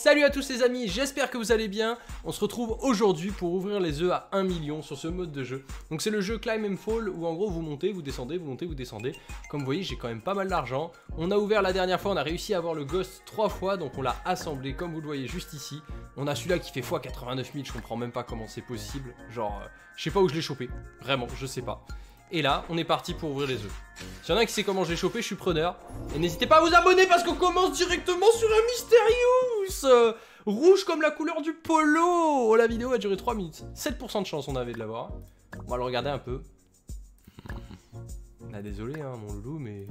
Salut à tous les amis, j'espère que vous allez bien. On se retrouve aujourd'hui pour ouvrir les œufs à 1 million sur ce mode de jeu. Donc c'est le jeu Climb and Fall où en gros vous montez, vous descendez, vous montez, vous descendez. Comme vous voyez, j'ai quand même pas mal d'argent. On a ouvert la dernière fois, on a réussi à avoir le Ghost 3 fois, donc on l'a assemblé comme vous le voyez juste ici. On a celui-là qui fait x89 000, je comprends même pas comment c'est possible. Genre, je sais pas où je l'ai chopé, vraiment, je sais pas. Et là, on est parti pour ouvrir les œufs. S'il y en a qui sait comment je l'ai chopé, je suis preneur. Et n'hésitez pas à vous abonner parce qu'on commence directement sur un Mysterious rouge comme la couleur du polo. Oh, la vidéo a duré 3 minutes. 7% de chance on avait de l'avoir. On va le regarder un peu. Ah, désolé hein, mon loulou, mais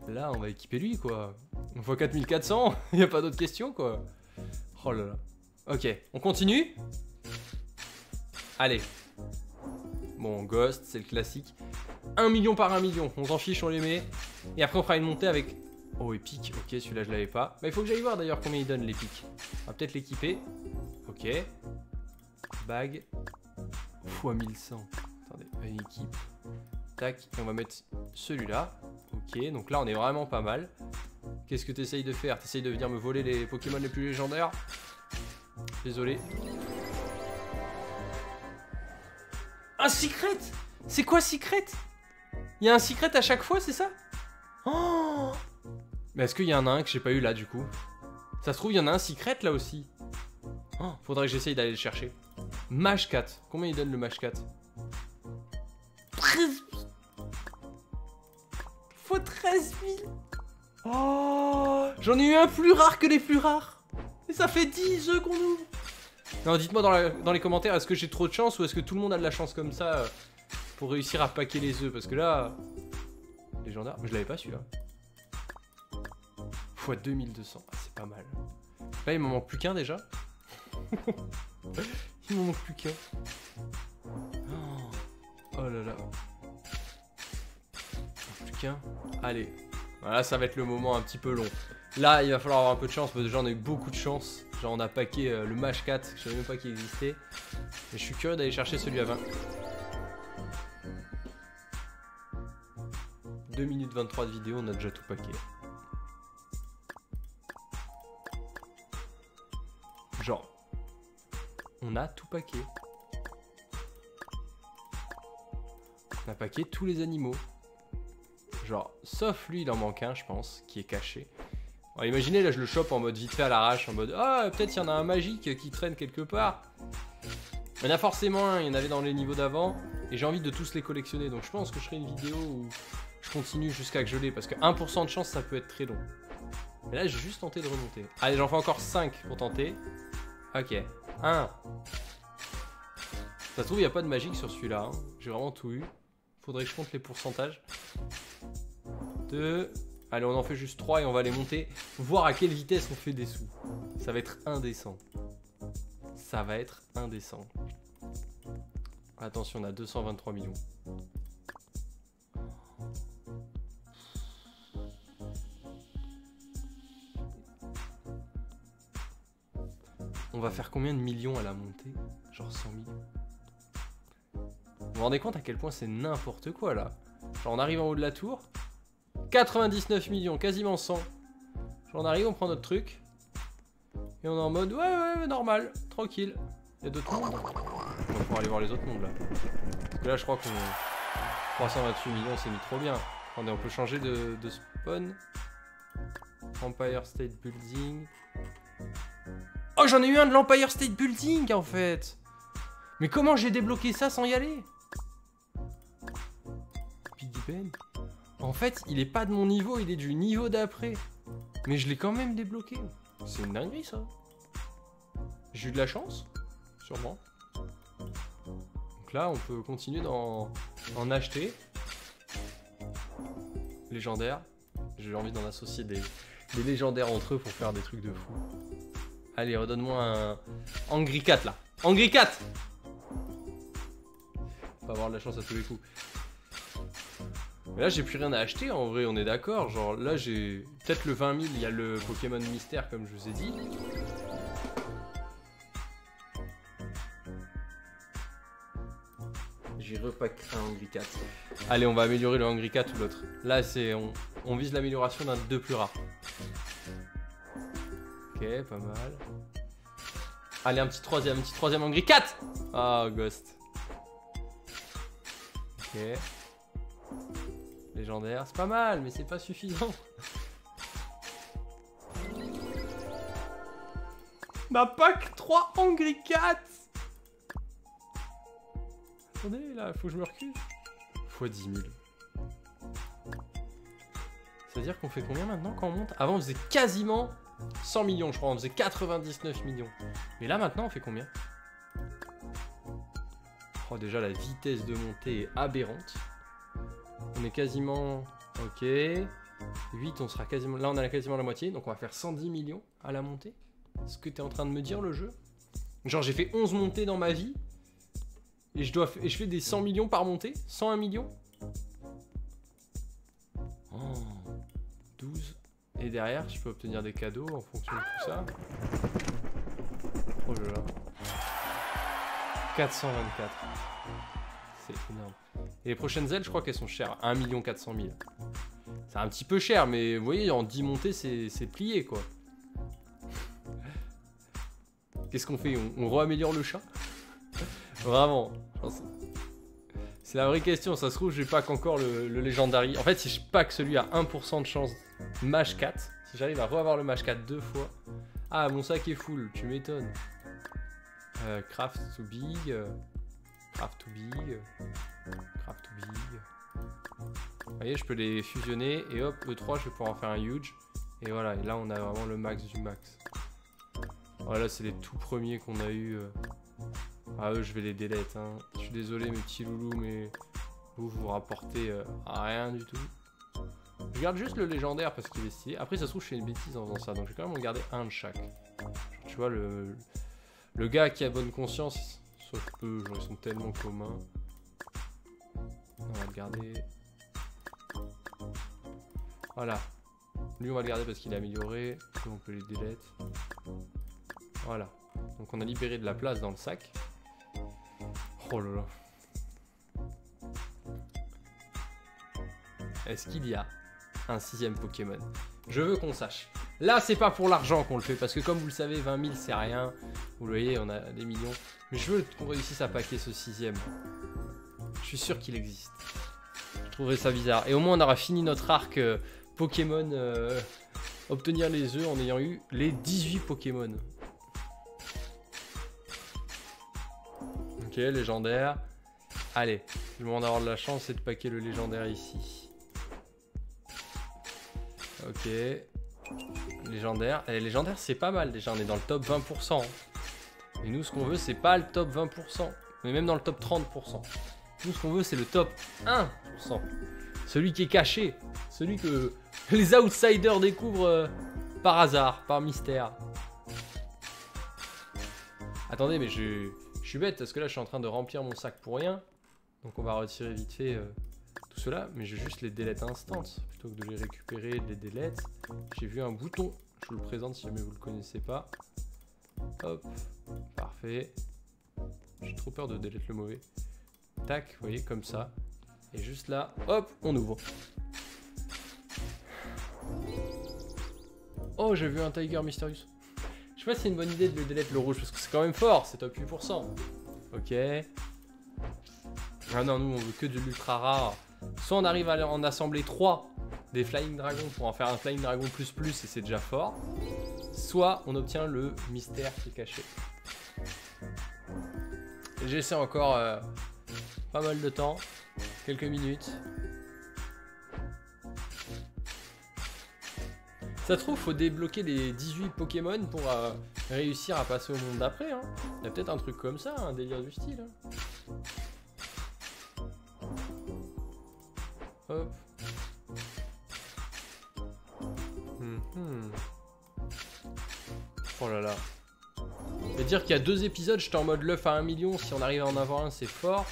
là, on va équiper lui, quoi. On fois 4400, il n'y a pas d'autre question, quoi. Oh là là. Ok, on continue. Allez. Bon, Ghost, c'est le classique. 1 million par 1 million, on s'en fiche, on les met. Et après, on fera une montée avec... Oh, épique, ok, celui-là, je l'avais pas. Bah, il faut que j'aille voir d'ailleurs combien il donne l'épique. On va peut-être l'équiper. Ok. Bag. Fois 1100. Attendez, une équipe. Tac, et on va mettre celui-là. Ok, donc là, on est vraiment pas mal. Qu'est-ce que tu essayes de faire? Tu essayes de venir me voler les Pokémon les plus légendaires? Désolé. Un secret? C'est quoi secret? Il y a un secret à chaque fois, c'est ça? Oh! Mais est-ce qu'il y en a un que j'ai pas eu là du coup? Ça se trouve, il y en a un secret là aussi. Oh, faudrait que j'essaye d'aller le chercher. Mage 4. Combien il donne le Mage 4? 13 000. Faut 13 000. Oh! J'en ai eu un plus rare que les plus rares. Et ça fait 10 œufs qu'on ouvre. Non, dites-moi dans les commentaires, est-ce que j'ai trop de chance ou est-ce que tout le monde a de la chance comme ça pour réussir à packer les œufs? Parce que là... Légendaire, mais je l'avais pas celui-là. Fois 2200, ah, c'est pas mal. Là, il m'en manque plus qu'un déjà. Il m'en manque plus qu'un. Oh là là. Plus qu'un. Allez. Voilà, ça va être le moment un petit peu long. Là, il va falloir avoir un peu de chance, parce que déjà, on a eu beaucoup de chance. Genre, on a packé le Mage 4, je savais même pas qu'il existait. Mais je suis curieux d'aller chercher celui à 20. 2 minutes 23 de vidéo, on a déjà tout packé. Genre, on a tout packé. On a packé tous les animaux. Genre, sauf lui, il en manque un, je pense, qui est caché. Alors, imaginez, là, je le chope en mode vite fait à l'arrache, en mode ah, peut-être il y en a un magique qui traîne quelque part. Il y en a forcément un, il y en avait dans les niveaux d'avant, et j'ai envie de tous les collectionner. Donc, je pense que je ferai une vidéo où je continue jusqu'à que je l'ai, parce que 1% de chance, ça peut être très long. Mais là, j'ai juste tenté de remonter. Allez, j'en fais encore 5 pour tenter. Ok, 1. Ça se trouve, il n'y a pas de magique sur celui-là. Hein. J'ai vraiment tout eu. Faudrait que je compte les pourcentages. 2. Allez, on en fait juste 3 et on va les monter. Voir à quelle vitesse on fait des sous. Ça va être indécent. Ça va être indécent. Attention, on a 223 millions. On va faire combien de millions à la montée? Genre 100 millions. Vous vous rendez compte à quel point c'est n'importe quoi là? Genre on arrive en haut de la tour. 99 millions, quasiment 100. Genre on arrive, on prend notre truc. Et on est en mode ouais, normal, tranquille. Il y a d'autres mondes. On va pouvoir aller voir les autres mondes là. Parce que là je crois qu'on... 328 millions c'est mis trop bien. Attendez, on peut changer de spawn. Empire State Building. Oh, j'en ai eu un de l'Empire State Building en fait. Mais comment j'ai débloqué ça sans y aller? Big Ben. En fait, il est pas de mon niveau, il est du niveau d'après. Mais je l'ai quand même débloqué. C'est une dinguerie ça. J'ai eu de la chance, sûrement. Donc là, on peut continuer d'en acheter. Légendaire. J'ai envie d'en associer des légendaires entre eux pour faire des trucs de fou. Allez, redonne-moi un Angry Cat là. Angry Cat! On va avoir de la chance à tous les coups. Mais là, j'ai plus rien à acheter en vrai, on est d'accord. Genre là, j'ai peut-être le 20 000, il y a le Pokémon Mystère comme je vous ai dit. J'ai repack un Angry Cat. Allez, on va améliorer le Angry Cat ou l'autre. Là, c'est on vise l'amélioration d'un 2 plus rare. Ok. Ok, pas mal. Allez, un petit troisième en gris. 4. Ah, Ghost. Ok. Légendaire, c'est pas mal, mais c'est pas suffisant. Ma pack 3 en gris 4. Attendez, là, faut que je me recule. Fois 10 000. C'est-à-dire qu'on fait combien maintenant quand on monte? Avant, on faisait quasiment 100 millions, je crois. On faisait 99 millions. Mais là, maintenant, on fait combien? Oh, déjà, la vitesse de montée est aberrante. On est quasiment... Ok. 8, on sera quasiment... Là, on a quasiment la moitié. Donc, on va faire 110 millions à la montée. Ce que tu es en train de me dire, le jeu? Genre, j'ai fait 11 montées dans ma vie. Et je fais des 100 millions par montée? 101 millions? Oh, 12. Et derrière, je peux obtenir des cadeaux en fonction de tout ça. Oh là là. 424. C'est énorme. Et les prochaines ailes, je crois qu'elles sont chères. 1 400 000. C'est un petit peu cher, mais vous voyez, en 10 montées, c'est plié, quoi. Qu'est-ce qu'on fait? On re-améliore le chat? Vraiment. C'est la vraie question. Ça se trouve, j'ai pack encore le Legendary. En fait, si je pack celui à 1% de chance Mage 4, si j'arrive à re-avoir le Mage 4 2 fois... Ah, mon sac est full, tu m'étonnes. Craft to big. Craft to big. Craft to big. Vous voyez, je peux les fusionner. Et hop, E3, je vais pouvoir en faire un huge. Et voilà, et là, on a vraiment le max du max. Voilà, c'est les tout premiers qu'on a eu. Ah, eux, je vais les delete. Hein. Je suis désolé, mes petits loulous, mais vous rapportez rien du tout. Je garde juste le légendaire parce qu'il est stylé. Après, ça se trouve, je fais une bêtise en faisant ça. Donc, je vais quand même en garder un de chaque. Genre, tu vois, le gars qui a bonne conscience, sauf eux, genre, ils sont tellement communs. On va le garder. Voilà. Lui, on va le garder parce qu'il est amélioré. Lui, on peut les delete. Voilà. Donc, on a libéré de la place dans le sac. Oh là là. Est-ce qu'il y a un 6ème Pokémon? Je veux qu'on sache. Là, c'est pas pour l'argent qu'on le fait, parce que comme vous le savez, 20 000 c'est rien. Vous le voyez, on a des millions. Mais je veux qu'on réussisse à packer ce 6ème. Je suis sûr qu'il existe. Je trouverais ça bizarre. Et au moins, on aura fini notre arc Pokémon. Obtenir les œufs en ayant eu les 18 Pokémon. Ok, légendaire. Allez, je vais m'en avoir de la chance et de packer le légendaire ici. Ok. Légendaire. Et légendaire, c'est pas mal déjà. On est dans le top 20%. Et nous, ce qu'on veut, c'est pas le top 20%. On est même dans le top 30%. Nous, ce qu'on veut, c'est le top 1%. Celui qui est caché. Celui que les outsiders découvrent par hasard, par mystère. Attendez, mais je suis bête parce que là, je suis en train de remplir mon sac pour rien. Donc, on va retirer vite fait tout cela. Mais je vais juste les delete instant. Plutôt que de les récupérer, de les delete. J'ai vu un bouton. Je vous le présente si jamais vous le connaissez pas. Hop. Parfait. J'ai trop peur de delete le mauvais. Tac, vous voyez, comme ça. Et juste là, hop, on ouvre. Oh, j'ai vu un Tiger Mysterious. Je sais pas si c'est une bonne idée de le delete le rouge, parce que c'est quand même fort, c'est top 8%. Ok. Ah non, nous on veut que de l'ultra rare. Soit on arrive à en assembler 3 des Flying Dragons pour en faire un Flying Dragon plus et c'est déjà fort. Soit on obtient le mystère qui est caché. J'essaie encore pas mal de temps, quelques minutes. Ça se trouve, faut débloquer les 18 Pokémon pour réussir à passer au monde d'après. Hein. Il y a peut-être un truc comme ça, un délire du style. Hein. Hop. Oh là là. Et dire qu'il y a 2 épisodes, j'étais en mode l'œuf à 1 million. Si on arrive à en avoir un, c'est fort.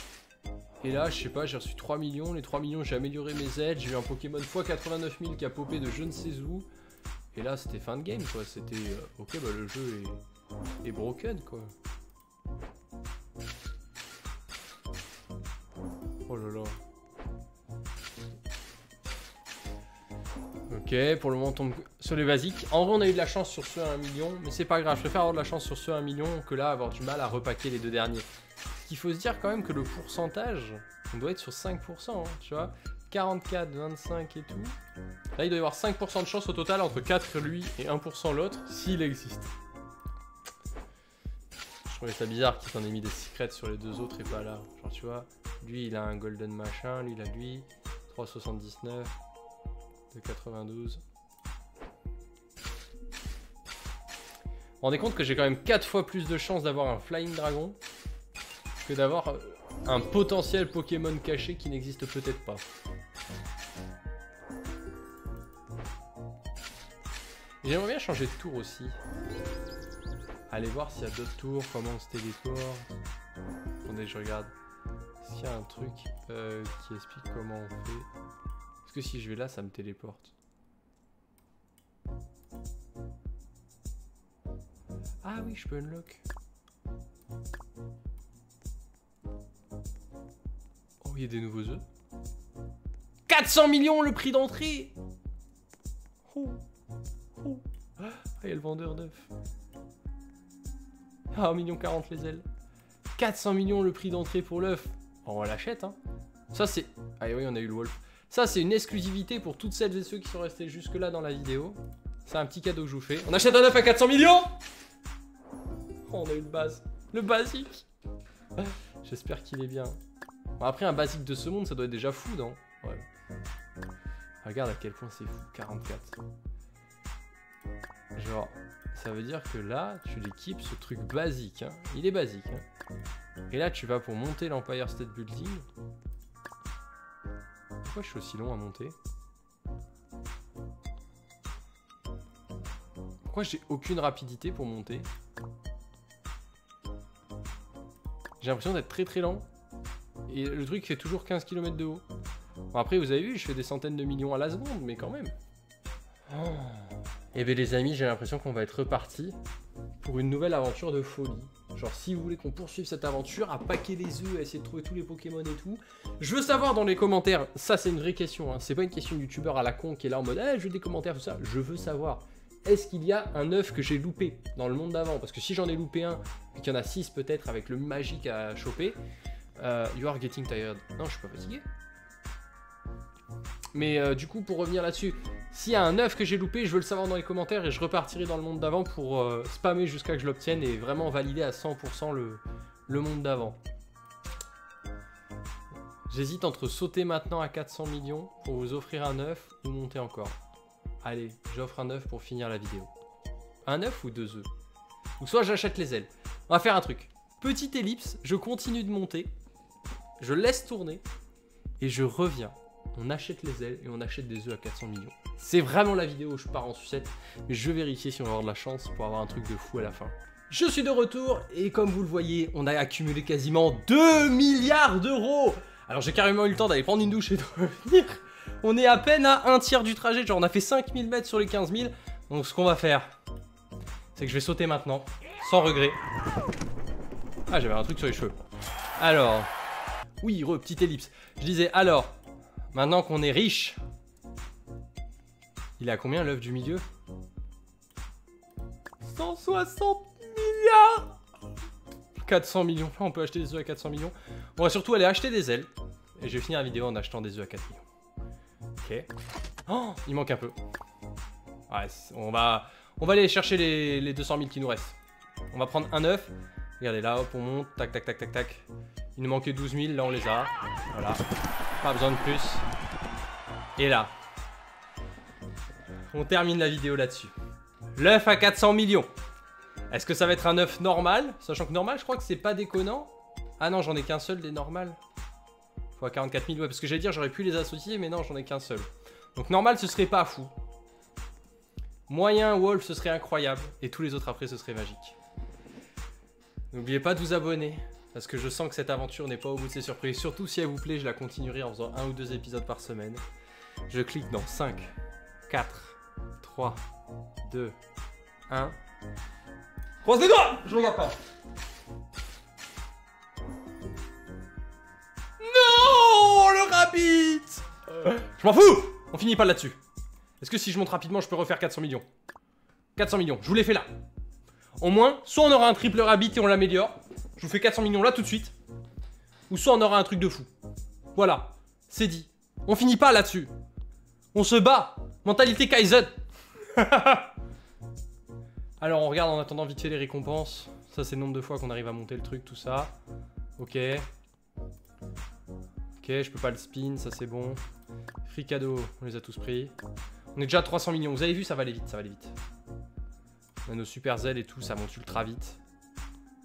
Et là, je sais pas, j'ai reçu 3 millions. Les 3 millions, j'ai amélioré mes aides. J'ai eu un Pokémon x89 000 qui a popé de je ne sais où. Et là, c'était fin de game, quoi. C'était ok, bah le jeu est broken, quoi. Oh là là. Ok, Ok, pour le moment on tombe sur les basiques. En vrai on a eu de la chance sur ceux à 1 million, mais c'est pas grave, je préfère avoir de la chance sur ceux à 1 million que là avoir du mal à repacker les deux derniers. Il faut se dire quand même que le pourcentage, on doit être sur 5%, hein, tu vois. 44, 25 et tout. Là il doit y avoir 5% de chance au total entre 4 lui et 1% l'autre, s'il existe. Je trouvais ça bizarre qu'il s'en ait mis des secrets sur les deux autres et pas là. Genre tu vois, lui il a un golden machin, lui il a lui, 3,79. De 92. Vous vous rendez compte que j'ai quand même 4 fois plus de chances d'avoir un Flying Dragon que d'avoir un potentiel Pokémon caché qui n'existe peut-être pas. J'aimerais bien changer de tour aussi. Aller voir s'il y a d'autres tours, comment on se téléporte. Attendez, je regarde. Est-ce qu'il y a un truc qui explique comment on fait? Est-ce que si je vais là, ça me téléporte? Ah oui, je peux unlock. Oh, il y a des nouveaux œufs. 400 millions le prix d'entrée. Oh. Oh. Ah, il y a le vendeur d'œufs. Ah, 1,40 million les ailes. 400 millions le prix d'entrée pour l'œuf. Oh, on l'achète, hein. Ça, c'est... Ah oui, on a eu le Wolf. Ça, c'est une exclusivité pour toutes celles et ceux qui sont restés jusque-là dans la vidéo. C'est un petit cadeau que je vous fais. On achète un œuf à 400 millions. Oh, on a eu le base. Le basique. J'espère qu'il est bien. Bon, après, un basique de ce monde, ça doit être déjà fou, non? Ouais. Regarde à quel point c'est fou. 44. Genre, ça veut dire que là, tu l'équipes ce truc basique. Hein. Il est basique. Hein. Et là, tu vas pour monter l'Empire State Building. Pourquoi je suis aussi long à monter? Pourquoi j'ai aucune rapidité pour monter? J'ai l'impression d'être très très lent. Et le truc fait toujours 15 km de haut. Bon, après, vous avez vu, je fais des centaines de millions à la seconde, mais quand même. Oh. Et bien les amis, j'ai l'impression qu'on va être reparti pour une nouvelle aventure de folie. Genre si vous voulez qu'on poursuive cette aventure, à paquer les œufs, à essayer de trouver tous les Pokémon et tout. Je veux savoir dans les commentaires, ça c'est une vraie question, hein. C'est pas une question de youtubeur à la con qui est là en mode je veux des commentaires, tout ça. Je veux savoir, est-ce qu'il y a un œuf que j'ai loupé dans le monde d'avant? Parce que si j'en ai loupé un, et qu'il y en a 6 peut-être avec le magique à choper, you are getting tired. Non, je suis pas fatigué. Mais du coup, pour revenir là-dessus, s'il y a un œuf que j'ai loupé, je veux le savoir dans les commentaires et je repartirai dans le monde d'avant pour spammer jusqu'à que je l'obtienne et vraiment valider à 100% le monde d'avant. J'hésite entre sauter maintenant à 400 millions pour vous offrir un œuf ou monter encore. Allez, j'offre un œuf pour finir la vidéo. Un œuf ou 2 œufs? Ou soit j'achète les ailes. On va faire un truc. Petite ellipse, je continue de monter, je laisse tourner et je reviens. On achète les ailes et on achète des œufs à 400 millions. C'est vraiment la vidéo où je pars en sucette, mais je vais vérifier si on va avoir de la chance pour avoir un truc de fou à la fin. Je suis de retour et comme vous le voyez, on a accumulé quasiment 2 milliards d'euros. Alors j'ai carrément eu le temps d'aller prendre une douche et de revenir. On est à peine à un tiers du trajet, genre on a fait 5000 mètres sur les 15 000. Donc ce qu'on va faire, c'est que je vais sauter maintenant, sans regret. Ah, j'avais un truc sur les cheveux. Alors, oui, petite ellipse. Je disais alors... Maintenant qu'on est riche, il est à combien l'œuf du milieu? 160 milliards. 400 millions, on peut acheter des œufs à 400 millions. On va surtout aller acheter des ailes. Et je vais finir la vidéo en achetant des œufs à 4 millions. Ok. Oh, il manque un peu. Ouais, on va aller chercher les 200 000 qui nous restent. On va prendre un œuf. Regardez là, hop, on monte, tac, tac, tac, tac, tac. Il nous manquait 12 000, là on les a. Voilà. Pas besoin de plus. Et là, on termine la vidéo là-dessus. L'œuf à 400 millions. Est-ce que ça va être un œuf normal? Sachant que normal, je crois que c'est pas déconnant. Ah non, j'en ai qu'un seul des normales. Faut à 44 000, ouais, parce que j'allais dire j'aurais pu les associer, mais non, j'en ai qu'un seul. Donc normal, ce serait pas fou. Moyen, Wolf, ce serait incroyable. Et tous les autres après, ce serait magique. N'oubliez pas de vous abonner. Parce que je sens que cette aventure n'est pas au bout de ses surprises. Surtout si elle vous plaît, je la continuerai en faisant 1 ou 2 épisodes par semaine. Je clique dans 5, 4, 3, 2, 1. Croise les doigts! Je regarde pas. Non, le rabbit! Je m'en fous! On finit pas là-dessus. Est-ce que si je monte rapidement, je peux refaire 400 millions? 400 millions, je vous l'ai fait là. Au moins, soit on aura un triple rabbit et on l'améliore. Je vous fais 400 millions là tout de suite. Ou soit on aura un truc de fou. Voilà, c'est dit. On finit pas là-dessus. On se bat. Mentalité Kaizen. Alors on regarde en attendant vite fait les récompenses. Ça c'est le nombre de fois qu'on arrive à monter le truc, tout ça. Ok. Ok, je peux pas le spin, ça c'est bon. Free cadeau, on les a tous pris. On est déjà à 300 millions. Vous avez vu, ça va aller vite, ça va aller vite. On a nos super zèles et tout, ça monte ultra vite.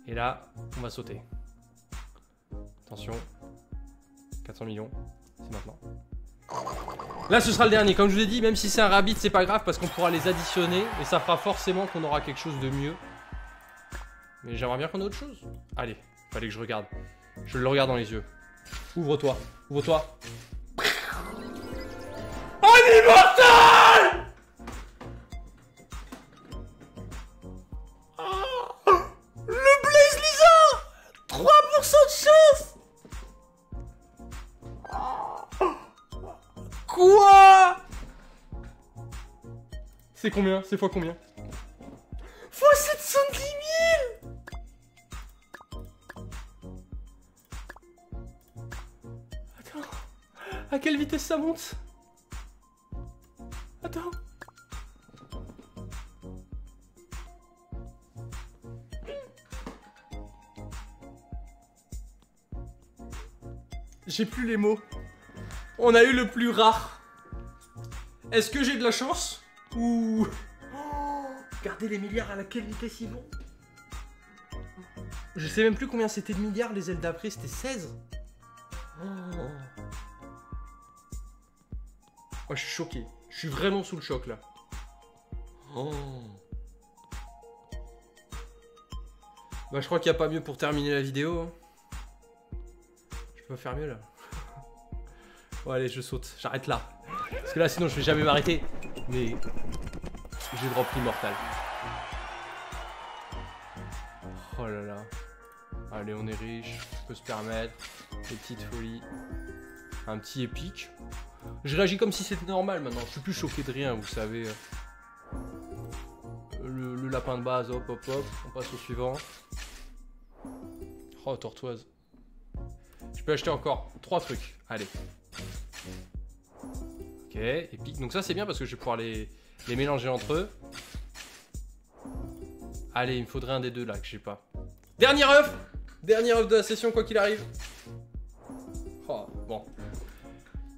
Et là, on va sauter. Attention. 400 millions, c'est maintenant. Là, ce sera le dernier. Comme je vous l'ai dit, même si c'est un rabbit, c'est pas grave parce qu'on pourra les additionner. Et ça fera forcément qu'on aura quelque chose de mieux. Mais j'aimerais bien qu'on ait autre chose. Allez, fallait que je regarde. Je le regarde dans les yeux. Ouvre-toi, ouvre-toi. Un immortel! Le Blaze Lizard! 3% de chance! Quoi? C'est combien? C'est fois combien? Fois 710 000! Attends. À quelle vitesse ça monte? Attends. J'ai plus les mots. On a eu le plus rare. Est-ce que j'ai de la chance? Ou... Oh, regardez les milliards à laquelle vitesse ils vont. Je sais même plus combien c'était de milliards les ailes d'après, c'était 16. Oh. Oh, je suis choqué. Je suis vraiment sous le choc là. Oh. Bah je crois qu'il n'y a pas mieux pour terminer la vidéo. Hein. Je peux pas faire mieux là. Bon allez, je saute, j'arrête là. Parce que là sinon je vais jamais m'arrêter. Mais j'ai drop l'immortal. Oh là là. Allez, on est riche, on peut se permettre des petites folies. Un petit épique. Je réagis comme si c'était normal maintenant, je suis plus choqué de rien, vous savez. Le lapin de base, hop hop hop, on passe au suivant. Oh, tortoise. Je peux acheter encore 3 trucs, allez. Ok, épique. Donc ça c'est bien parce que je vais pouvoir les mélanger entre eux. Allez, il me faudrait un des deux là que j'ai pas. Dernier œuf! Dernier œuf de la session quoi qu'il arrive. Oh, bon.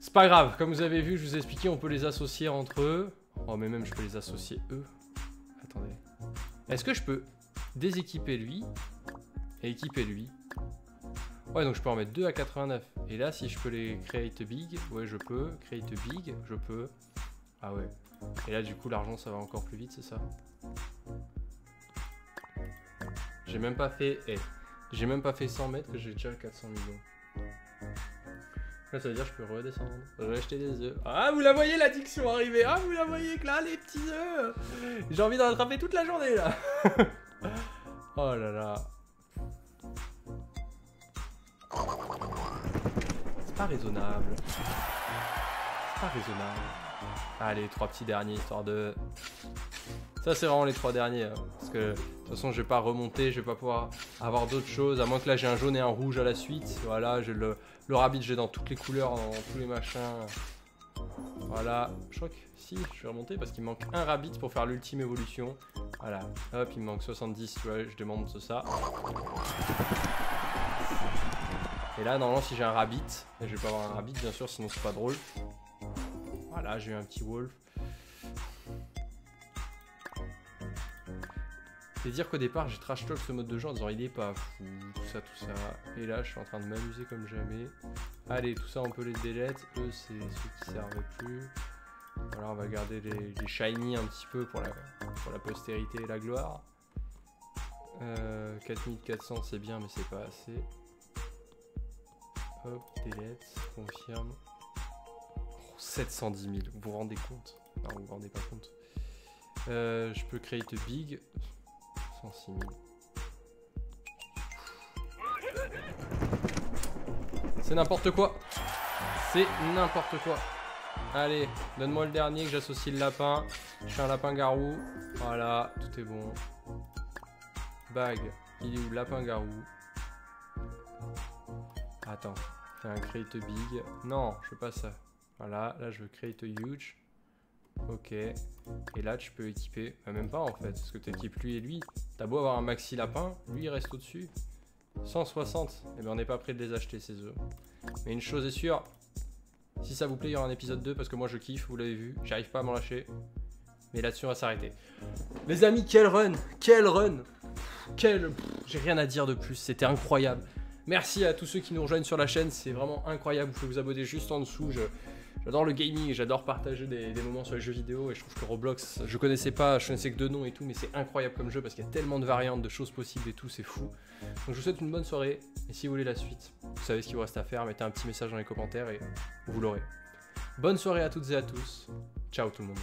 C'est pas grave, comme vous avez vu, je vous ai expliqué, on peut les associer entre eux. Oh, mais même je peux les associer eux. Attendez. Est-ce que je peux déséquiper lui et équiper lui? Ouais, donc je peux en mettre 2 à 89. Et là, si je peux les create big, ouais, je peux. Create big, je peux. Ah ouais. Et là, du coup, l'argent, ça va encore plus vite, c'est ça? J'ai même pas fait... Eh, j'ai même pas fait 100 mètres que j'ai déjà 400 millions. Là, ça veut dire que je peux redescendre. Je vais acheter des œufs. Ah, vous la voyez, l'addiction arriver. Ah, vous la voyez que là, les petits œufs. J'ai envie d'en attraper toute la journée, là. Oh là là. C'est pas raisonnable. C'est pas raisonnable. Allez, 3 petits derniers, histoire de... Ça, c'est vraiment les 3 derniers. Hein, parce que, de toute façon, je vais pas remonter. Je vais pas pouvoir avoir d'autres choses. À moins que là, j'ai un jaune et un rouge à la suite. Voilà, j'ai le rabbit, j'ai dans toutes les couleurs, dans tous les machins. Voilà. Je crois que si, je vais remonter parce qu'il me manque un rabbit pour faire l'ultime évolution. Voilà. Hop, il me manque 70. Tu vois, je démonte ça. Et là, normalement, si j'ai un rabbit, et je vais pas avoir un rabbit, bien sûr, sinon c'est pas drôle. Voilà, j'ai eu un petit wolf. C'est dire qu'au départ, j'ai trash talk ce mode de jeu en disant il est pas fou, tout ça. Et là, je suis en train de m'amuser comme jamais. Allez, tout ça, on peut les delete. Eux, c'est ceux qui servent plus. Voilà, on va garder les shiny un petit peu pour la postérité et la gloire. 4400, c'est bien, mais c'est pas assez. Hop, delete, confirme. Oh, 710 000, vous vous rendez compte? Non, vous vous rendez pas compte. Je peux create big. 106 000. C'est n'importe quoi. C'est n'importe quoi. Allez, donne-moi le dernier que j'associe le lapin. Je fais un lapin garou. Voilà, tout est bon. Bag, il est où? Lapin garou. Attends, fais un create big. Non, je veux pas ça. Voilà, là je veux create huge. Ok. Et là tu peux équiper. Bah, même pas en fait, parce que tu équipes lui et lui. T'as beau avoir un maxi lapin, lui il reste au-dessus. 160. Et bien on n'est pas prêt de les acheter ces œufs. Mais une chose est sûre. Si ça vous plaît, il y aura un épisode 2 parce que moi je kiffe, vous l'avez vu. J'arrive pas à m'en lâcher. Mais là-dessus on va s'arrêter. Les amis, quel run! Quel run! J'ai rien à dire de plus, c'était incroyable. Merci à tous ceux qui nous rejoignent sur la chaîne, c'est vraiment incroyable. Vous pouvez vous abonner juste en dessous. J'adore le gaming, j'adore partager des moments sur les jeux vidéo. Et je trouve que Roblox, je connaissais que 2 noms et tout, mais c'est incroyable comme jeu parce qu'il y a tellement de variantes, de choses possibles et tout, c'est fou. Donc je vous souhaite une bonne soirée. Et si vous voulez la suite, vous savez ce qu'il vous reste à faire. Mettez un petit message dans les commentaires et vous l'aurez. Bonne soirée à toutes et à tous. Ciao tout le monde.